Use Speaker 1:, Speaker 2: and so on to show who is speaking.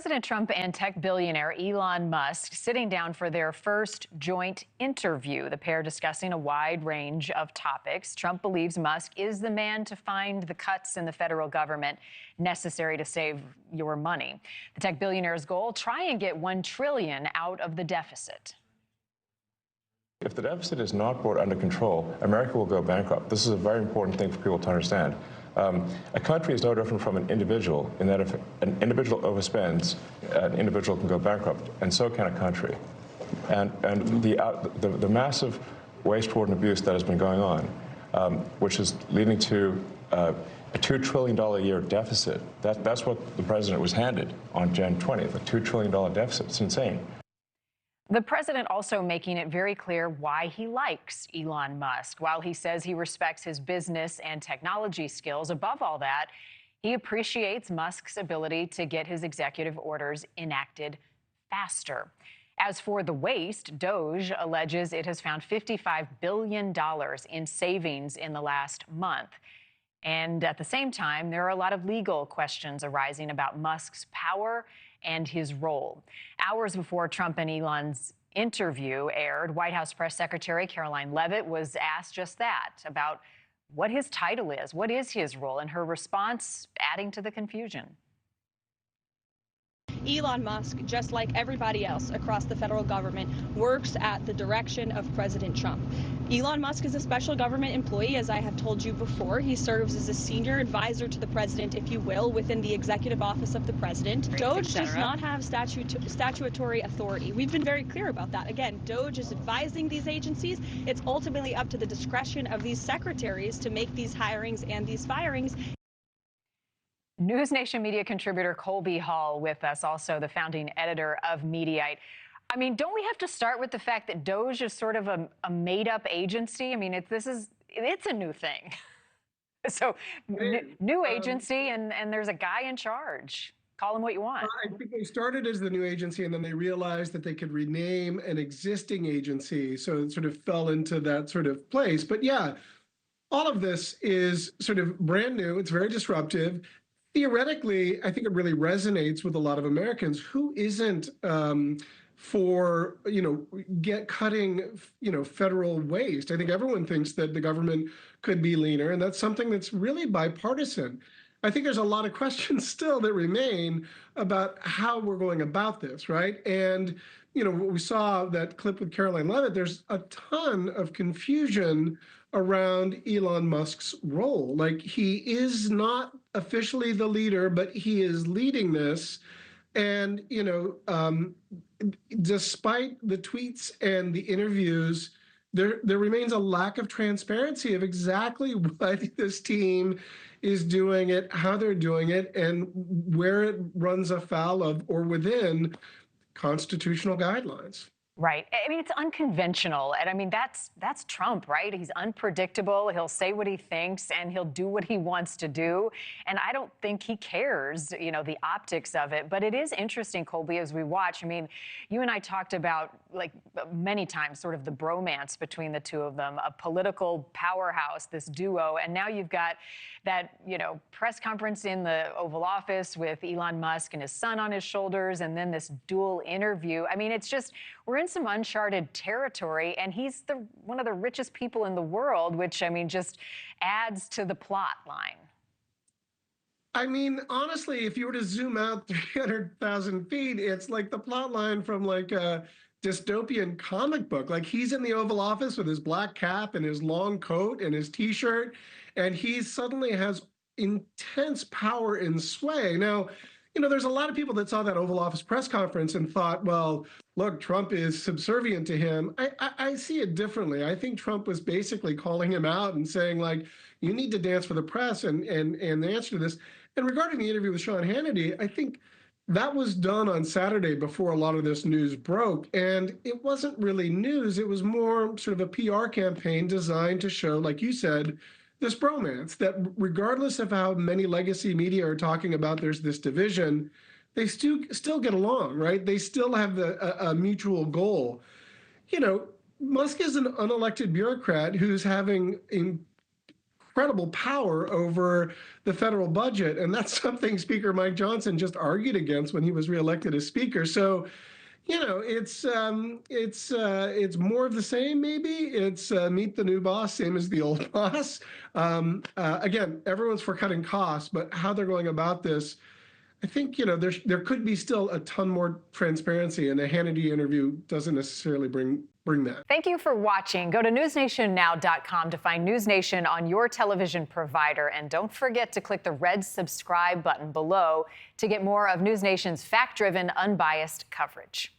Speaker 1: President Trump and tech billionaire Elon Musk sitting down for their first joint interview. The pair discussing a wide range of topics. Trump believes Musk is the man to find the cuts in the federal government necessary to save your money. The tech billionaire's goal, try and get $1 trillion out of the deficit.
Speaker 2: If the deficit is not brought under control, America will go bankrupt. This is a very important thing for people to understand. A country is no different from an individual in that if an individual overspends, an individual can go bankrupt, and so can a country. And the massive waste, fraud, and abuse that has been going on, which is leading to a $2 trillion a year deficit. That's what the president was handed on Jan 20th, a $2 trillion deficit. It's insane.
Speaker 1: The president also making it very clear why he likes Elon Musk. While he says he respects his business and technology skills, above all that, he appreciates Musk's ability to get his executive orders enacted faster. As for the waste, DOGE alleges it has found $55 billion in savings in the last month. And at the same time, there are a lot of legal questions arising about Musk's power and his role. Hours before Trump and Elon's interview aired, White House Press Secretary Karoline Leavitt was asked just that, about what his title is, what is his role, and her response adding to the confusion.
Speaker 3: Elon Musk, just like everybody else across the federal government, works at the direction of President Trump. Elon Musk is a special government employee, as I have told you before. He serves as a senior advisor to the president, if you will, within the executive office of the president. DOGE does not have statutory authority. We've been very clear about that. Again, DOGE is advising these agencies. It's ultimately up to the discretion of these secretaries to make these hirings and these firings.
Speaker 1: NewsNation media contributor Colby Hall with us, also the founding editor of Mediaite. I mean, don't we have to start with the fact that DOGE is sort of a made-up agency? I mean, it's a new thing. So, new agency, and there's a guy in charge. Call him what you want.
Speaker 4: I think they started as the new agency, and then they realized that they could rename an existing agency, so it sort of fell into that sort of place. But yeah, all of this is sort of brand new. It's very disruptive. Theoretically, I think it really resonates with a lot of Americans. Who isn't for, cutting, federal waste? I think everyone thinks that the government could be leaner, and that's something that's really bipartisan. I think there's a lot of questions still that remain about how we're going about this, right? And, we saw that clip with Karoline Leavitt, there's a ton of confusion around Elon Musk's role. Like, he is not officially the leader, but he is leading this. And, despite the tweets and the interviews, there remains a lack of transparency of exactly what this team is doing it, how they're doing it, and where it runs afoul of or within constitutional guidelines.
Speaker 1: Right. I mean, it's unconventional. And I mean, that's Trump, right? He's unpredictable. He'll say what he thinks and he'll do what he wants to do. And I don't think he cares, the optics of it. But it is interesting, Colby, as we watch. I mean, you and I talked about, like, many times, sort of the bromance between the two of them, a political powerhouse, this duo. And now you've got that, press conference in the Oval Office with Elon Musk and his son on his shoulders, and then this dual interview. I mean, it's just, we're in some uncharted territory, and he's one of the richest people in the world, which, I mean, just adds to the plot line.
Speaker 4: I mean, honestly, if you were to zoom out 300,000 feet, it's like the plot line from like a dystopian comic book. Like, he's in the Oval Office with his black cap and his long coat and his T-shirt, and he suddenly has intense power and sway. Now, there's a lot of people that saw that Oval Office press conference and thought, well, look, Trump is subservient to him. I see it differently. I think Trump was basically calling him out and saying, like, you need to dance for the press and the answer to this. And regarding the interview with Sean Hannity, I think that was done on Saturday before a lot of this news broke. And it wasn't really news. It was more sort of a PR campaign designed to show, like you said, this bromance, that regardless of how many legacy media are talking about there's this division, they still get along, right? They still have a mutual goal. Musk is an unelected bureaucrat who's having incredible power over the federal budget. And that's something Speaker Mike Johnson just argued against when he was reelected as Speaker. So, it's more of the same. Maybe it's meet the new boss, same as the old boss. Again, everyone's for cutting costs, but how they're going about this, I think there could be still a ton more transparency, and a Hannity interview doesn't necessarily bring that.
Speaker 1: Thank you for watching. Go to newsnationnow.com to find News Nation on your television provider, and don't forget to click the red subscribe button below to get more of News Nation's fact-driven, unbiased coverage.